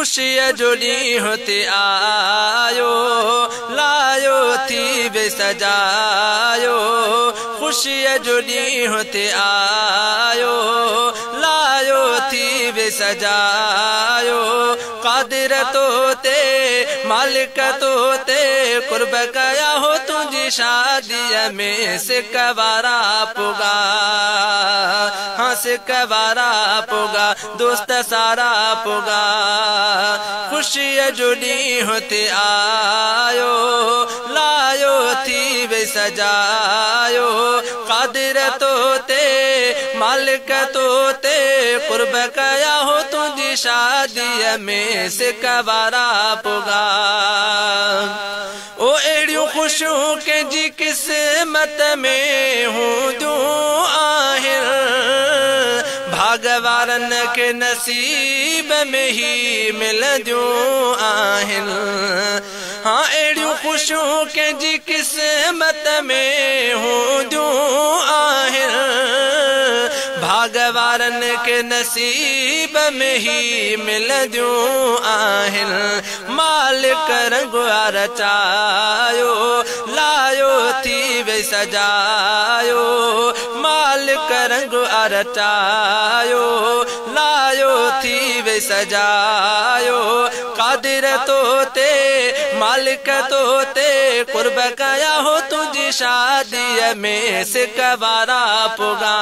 खुशिया जोड़ी होते आयो लायो थी बे सजायो खुशिया जोड़ी होते आयो लायो थी बे सजायो कादिर तोते मालिक तोते कुर्ब कया हो तुझी शादी में सिकवारा पुगा हाँ सिकवारा पुगा दोस्त सारा पुगा खुशिया जुड़ी होते आयो लायो थी वे सजायो कादिर तोते मालिक तोते कुर्ब कया हो तुझी शादी में सिकवारा पुगा ओ एड़ियों खुशियों के जी किस्मत में हूँ दूं आहिर भागवारन के नसीब में ही मिल दूं आहिर हाँ एड़ियों खुशियों के जी किस्मत में हूँ दूं आहिर भागवारन के नसीब में ही मिल दूं आहिर मालिक रंग रचायो लायो थी वे सजायो मालिक रंग रचायो लायो थी वे सजायो कादिर तोते मालिक तोते कुर्ब कया हो तुझी शादी में सिकवारा पुगा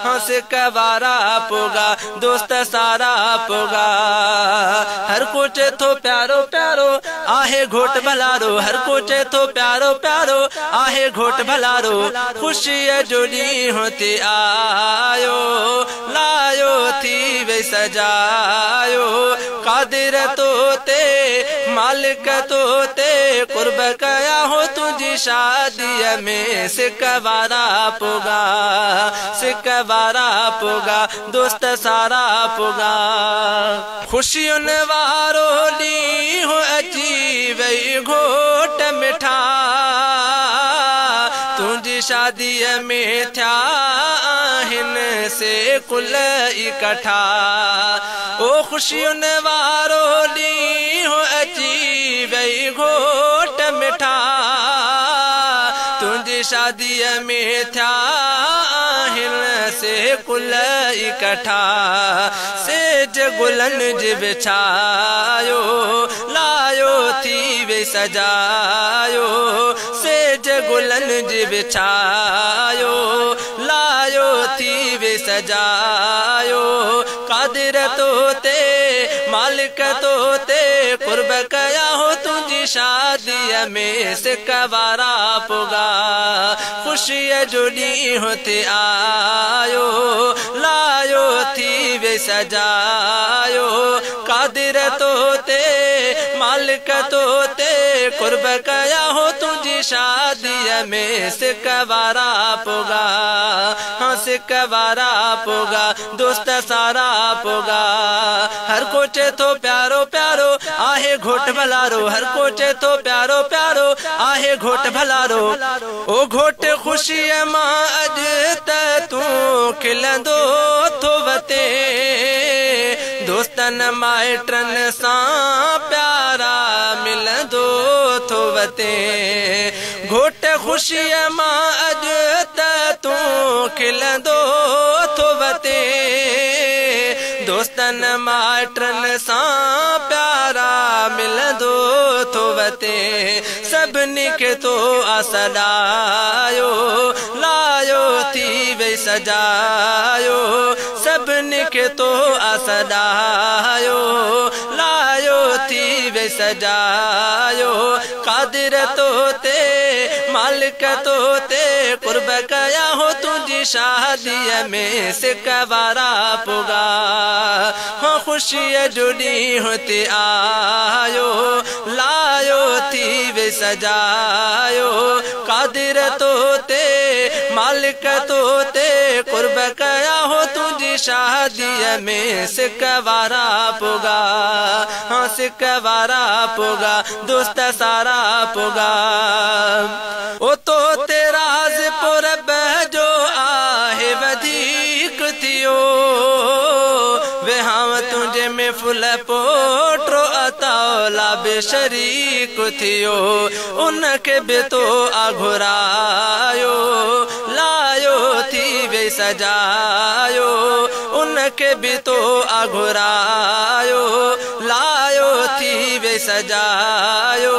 हाँ सिकवारा पुगा दोस्त सारा पुगा हर कुछ तो प्यारो प्यारो आहे घोट भलारो हर कुछ तो प्यारो प्यारो आहे घोट भलारो खुशिया जुड़ी होती आयो लायो थी वे सजायो कादिर तोते मालिक तोते कुर्ब कया हो तुझी शादी में सिकवारा पुगा सिकवारा पुगा दोस्त सारा पुगा खुशियों वारो ली हो अची वही घोट मिठा तुझी शादी में थया आहिन से कुल इकट्ठा ओ खुशियों वारो ली हो अची वही घोट मिठा तुझी शादी में थया आहिन से कुल इकट्ठा सेज गुलन जिब छायो लायो थी वे सजायो सेज गुलन जिब छायो लायो थी वे सजायो कादिर तोते मालिक तोते कुर्ब कया हो तुझी शादी में सिकवारा पुगा खुशिया जुड़ी होते आयो लायो थी वे सजायो कादिर तोते मालिक तोते कुर्ब कया हो तुझी शादी में सिकवारा पुगा हाँ सिकवारा पुगा दोस्त सारा पुगा हर कुछ तो प्यारो प्यारो आहे घोट भलारो हर कुछ तो प्यारो प्यारो आहे घोट भलारो ओ घोट खुशी मां अज त तू खिलंदो थो वते दोस्तन माइटन सां प्यारा मिलंदो थो वते घोट खुशी मां अज त तू खिलंदो थो वते दोस्तन माइटन सां प्यारा मिलंदो थो वते सभिनी खे तो असलायो लायो थी वे सजायो सभिनी खे तो असलायो लायो थी वे सजायो कादिर तोते मालिक तोते कुर्ब कया हो तुझी शादी में सिकवारा पुगा हाँ खुशिया जुड़ी होती आयो लायो थी वे सजायो कादिर तोते मालिक तोते कुर्ब कया हो तुझी शादी में सिकवारा पुगा हाँ सिकवारा पुगा दोस्त सारा पुगा ओ तो तेरा पुरब जो आहे वधिक थियो वे हाँ तुझे में फुल पो पोट्रो अताउला बेशरीक थियो उनके बि तो अघुरायो लायो थी वे सजायो उनके बि तो अघुरायो लायो थी वे सजायो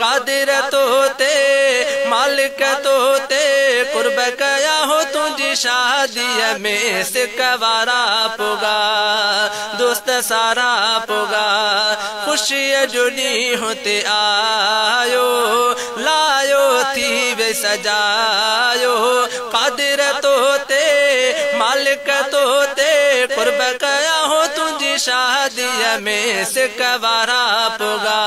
कादिर तो ते मालिक तो ते कुर्ब कया हो तुझी शादी में सिकवारा पुगा दोस्त सारा पुगा खुशी जुड़ी होते आयो लायो थी वे सजायो कादिर तो ते मालिक तो ते कुर्ब कया हो तुझी शादी में सिकवारा पुगा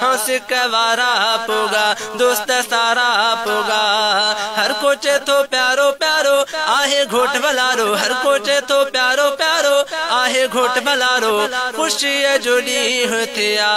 हाँ सिकवारा पुगा दोस्त सारा पुगा हर कोचे तो प्यारो प्यारो आहे घोट बलारो हर कोचे तो प्यारो प्यारो आहे घोट बलारो खुशी जुड़ी होती आ